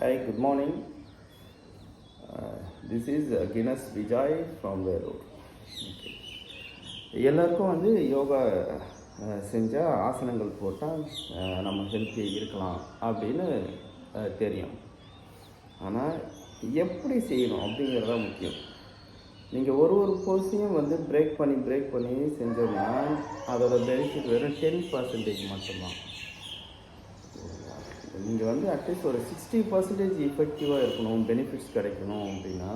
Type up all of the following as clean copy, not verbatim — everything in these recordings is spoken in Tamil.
Hi, good morning. This is Guinness Vijay from Vellore. Okay. எல்லாருக்கும் வந்து யோகா செஞ்சால் ஆசனங்கள் போட்டால் நம்ம ஹெல்த்தியாக இருக்கலாம் அப்படின்னு தெரியும். ஆனால் எப்படி செய்யணும் அப்படிங்கிறது தான் முக்கியம். நீங்கள் ஒரு போஸையும் வந்து பிரேக் பண்ணி செஞ்சோம்னா அதோட பெனிஃபிட் வெறும் 10% மட்டும்தான். நீங்கள் வந்து அட்லீஸ்ட் ஒரு 60% எஃபெக்டிவாக இருக்கணும், பெனிஃபிட்ஸ் கிடைக்கணும் அப்படின்னா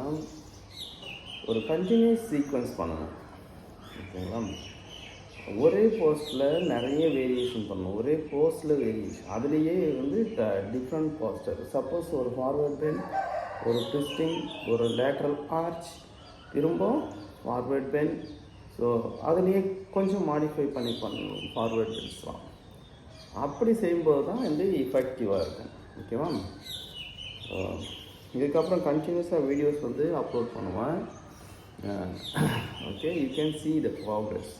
ஒரு கண்டினியூஸ் சீக்வன்ஸ் பண்ணணும். ஓகேங்களா? ஒரே போஸ்ட்டில் நிறைய வேரியேஷன் பண்ணணும். ஒரே போஸ்ட்டில் வேரியேஷன், அதுலேயே வந்து டிஃப்ரெண்ட் போஸ்டர். சப்போஸ் ஒரு ஃபார்வர்ட் பெண்ட், ஒரு ட்விஸ்டிங், ஒரு லேட்ரல் ஆர்ச், திரும்ப ஃபார்வர்ட் பெண்ட். ஸோ அதுலேயே கொஞ்சம் மாடிஃபை பண்ணணும் ஃபார்வர்ட் பெண்ட்ஸ்லாம். அப்படி செய்யும்போது தான் வந்து எஃபெக்டிவாக இருக்கும். ஓகேவா? இதுக்கப்புறம் கண்டினியூஸாக வீடியோஸ் வந்து அப்லோட் பண்ணுவேன். Okay, you can see the progress.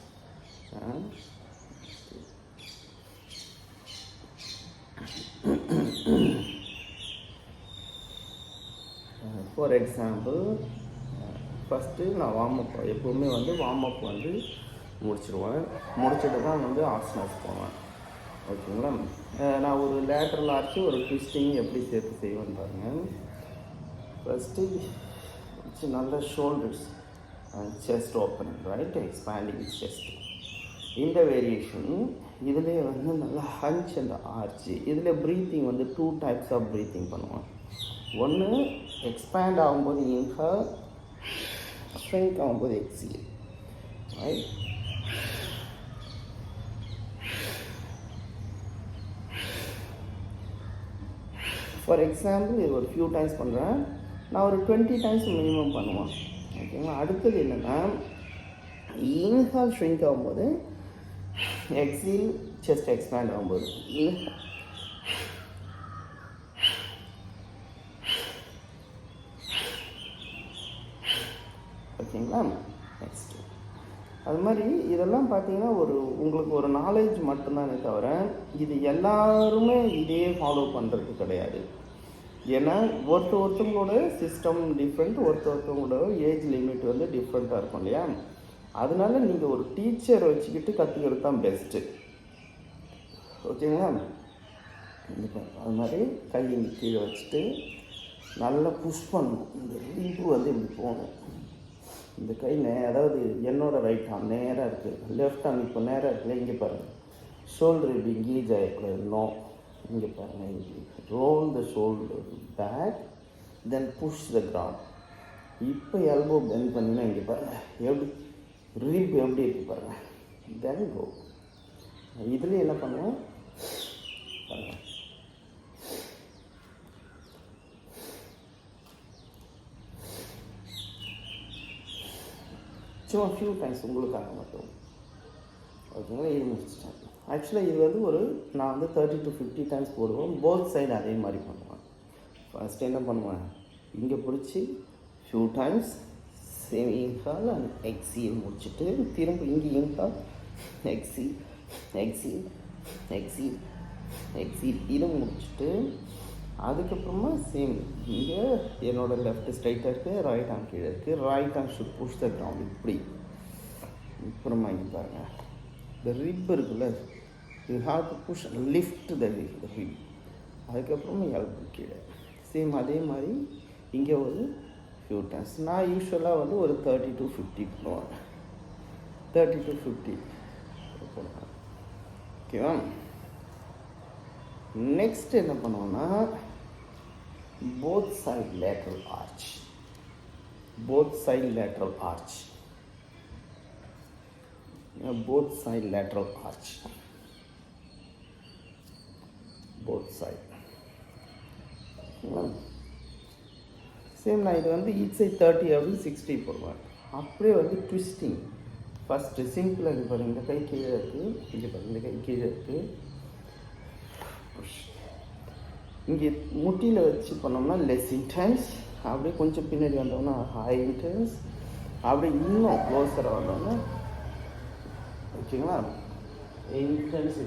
For example, first நான் வார்ம்-அப் எப்போவுமே வந்து வார்ம்-அப் வந்து முடிச்சுட்டு தான் வந்து ஆசனாஸ் போவேன். ஓகேங்களா? நான் ஒரு லேட்ரல் ஆர்ச்சு, ஒரு ட்விஸ்டிங் எப்படி சேர்த்து செய்வேன்னு பாருங்கள். ஃபஸ்ட்டு நல்ல shoulders and chest opening, right, expanding chest. இந்த வேரியேஷன் இதிலே வந்து நல்லா ஹஞ்ச் அண்ட் ஆர்ச்சு. இதில் ப்ரீத்திங் வந்து 2 டைப்ஸ் ஆஃப் ப்ரீத்திங் பண்ணுவேன். ஒன்று எக்ஸ்பேண்ட் ஆகும்போது இன்ஹேல், ஷ்ரிங்க் ஆகும்போது எக்ஸேல், ரைட். ஃபார் எக்ஸாம்பிள் இது ஒரு ஃபியூ டைம்ஸ் பண்ணுறேன். நான் ஒரு 20 டைம்ஸ் மினிமம் பண்ணுவேன். ஓகேங்களா? அடுத்தது என்னென்னா, இன்ஹால் ஷ்ரிங்க் ஆகும்போது, எக்ஸீல் செஸ்ட் எக்ஸ்பேண்ட் ஆகும்போது, ஓகேங்களா? நெக்ஸ்ட் அது மாதிரி இதெல்லாம் பார்த்தீங்கன்னா உங்களுக்கு ஒரு நாலேஜ் மட்டும்தானே தவிர இது எல்லாருமே இதே ஃபாலோ பண்ணுறது கிடையாது. ஏன்னா ஒருத்தவங்களோட சிஸ்டம் டிஃப்ரெண்ட், ஒருத்தவங்களோட ஏஜ் லிமிட் வந்து டிஃப்ரெண்ட்டாக இருக்கும் இல்லையா? அதனால நீங்கள் ஒரு டீச்சர் வச்சுக்கிட்டு கற்றுக்கிறது தான் பெஸ்ட்டு. ஓகேங்களா? அது மாதிரி கையை கீழே வச்சுட்டு நல்லா புஷ் பண்ணணும். இந்த ரிப்பு வந்து இப்படி போகணும். இந்த கை அதாவது என்னோடய ரைட் ஹேண்ட் நேராக இருக்குது, லெஃப்ட் ஹேண்ட் இப்போ நேராக இருக்குல்ல, இங்கே பாருங்கள். ஷோல்டர் இப்படி இங்கேஜ் ஆகிடக்கூடாது, நோ. இங்கே பாருங்கள், இங்கே roll the shoulder back, then push the ground. இப்போ எல்போ பெண்ட் பண்ணினா இங்கே பாருங்கள் எப்படி ரிப் எப்படி இருக்குது பாருங்கள். தென் கோ. இதுலேயும் என்ன பண்ணுவோம் பாருங்கள். சும்மா ஃபியூ டைம்ஸ் உங்களுக்காக மட்டும். ஓகேங்களா? இது முடிச்சிட்டேன். ஆக்சுவலாக இது வந்து நான் வந்து 30 to 50 டைம்ஸ் போடுவேன். போத் சைடு அதே மாதிரி பண்ணுவேன். ஃபஸ்ட்டு என்ன பண்ணுவேன், இங்கே பிடிச்சி ஃபியூ டைம்ஸ் சேம் இன்ஹால் அண்ட் எக்ஸீல் முடிச்சுட்டு, திரும்ப இங்கே இன்ஹால் எக்ஸீல் எக்ஸீல் எக்ஸீல் எக்ஸீல் இதை முடிச்சுட்டு, அதுக்கப்புறமா சேம் இங்கே என்னோடய லெஃப்ட் ஸ்ட்ரைட்டாக இருக்குது, ரைட் ஹேண்ட் கீழே இருக்குது. Right hand should push the ground இப்படி. அப்புறமா இங்கே பாருங்கள், இந்த ரிப் இருக்குல்ல, you have to push lift the rib. அதுக்கப்புறமா எல்போ கீழே. சேம் அதே மாதிரி இங்கே ஒரு ஃபியூ டைம்ஸ். நான் யூஸ்வலாக வந்து ஒரு 30 to 50 பண்ணுவேன். 30 to 50 பண்ணுவேன். ஓகேவா? நெக்ஸ்ட் என்ன பண்ணுவோன்னா, both side lateral arch. Both side lateral arch. Both side lateral arch. Both side. Same நான் இது வந்து ஈச் சைட் 30 அப்படி 60 போடுவேன். அப்படியே வந்து ட்விஸ்டிங். ஃபஸ்ட்டு சிம்பிளாக இது பாருங்கள், இந்த கை கீழே இருக்குது, இங்கே பாருங்கள், இந்த கை கீழே இருக்குது. இங்கே முட்டியில் வச்சு பண்ணோம்னா லெஸ் இன்டென்ஸ். அப்படியே கொஞ்சம் பின்னாடி வந்தோம்னா ஹை இன்டென்ஸ். அப்படியே இன்னும் க்ளோஸராக வந்தோம்னா, ஓகேங்களா, இன்டென்ஸ்.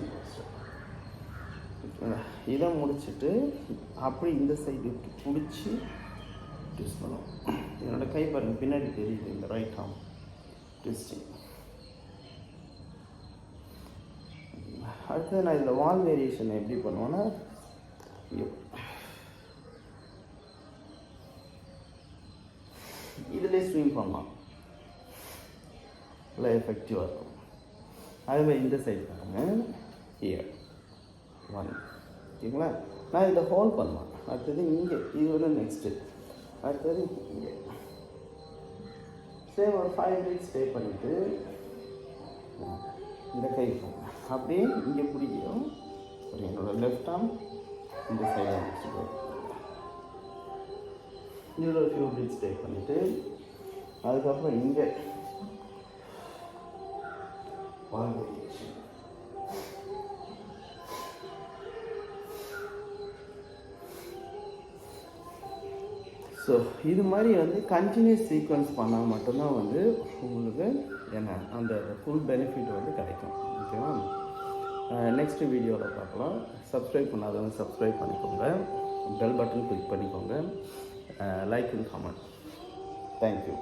இதை முடிச்சுட்டு அப்படி இந்த சைடு இப்படி பிடிச்சி ட்விஸ்ட் பண்ணுவோம். என்னோடய கை பாருங்கள் பின்னாடி தெரியுது, இந்த ரைட் ஆர்ம் ட்விஸ்டிங். அடுத்தது நான் இதில் வால் வேரியேஷன் எப்படி பண்ணுவேன்னா, இதிலே ஸ்விம் பண்ணலாம், நல்லா எஃபெக்டிவாக இருக்கும். அதுமாதிரி இந்த சைடு பாருங்கள், ஹியர் 1, ஓகேங்களா. நான் இதை ஹோல்ட் பண்ணலாம். அடுத்தது இங்கே, இது வந்து நெக்ஸ்ட்டு. அடுத்தது இங்கே சேம் ஒரு 5 மினிட்ஸ் ஸ்டே பண்ணிவிட்டு இந்த கை போகும், அப்படியே இங்கே பிடிக்கும். என்னோடய லெஃப்ட் ஆர்ம் இந்த சைடாக வச்சுட்டு இதில் ஒரு ஃபியூ மினிட்ஸ் ஸ்டே பண்ணிவிட்டு அதுக்கப்புறம் இங்கே வால் வேரியேஷன். ஸோ இது மாதிரி வந்து கண்டினியூஸ் சீக்வன்ஸ் பண்ணால் மட்டும்தான் வந்து உங்களுக்கு என்ன அந்த ஃபுல் பெனிஃபிட் வந்து கிடைக்கும். ஓகேவா? நெக்ஸ்ட் வீடியோவில் பார்க்கலாம். சப்ஸ்கிரைப் பண்ணாதவங்க சப்ஸ்கிரைப் பண்ணிக்கோங்க, பெல் பட்டன் கிளிக் பண்ணிக்கோங்க, லைக் அண்ட் கமெண்ட். தேங்க்யூ.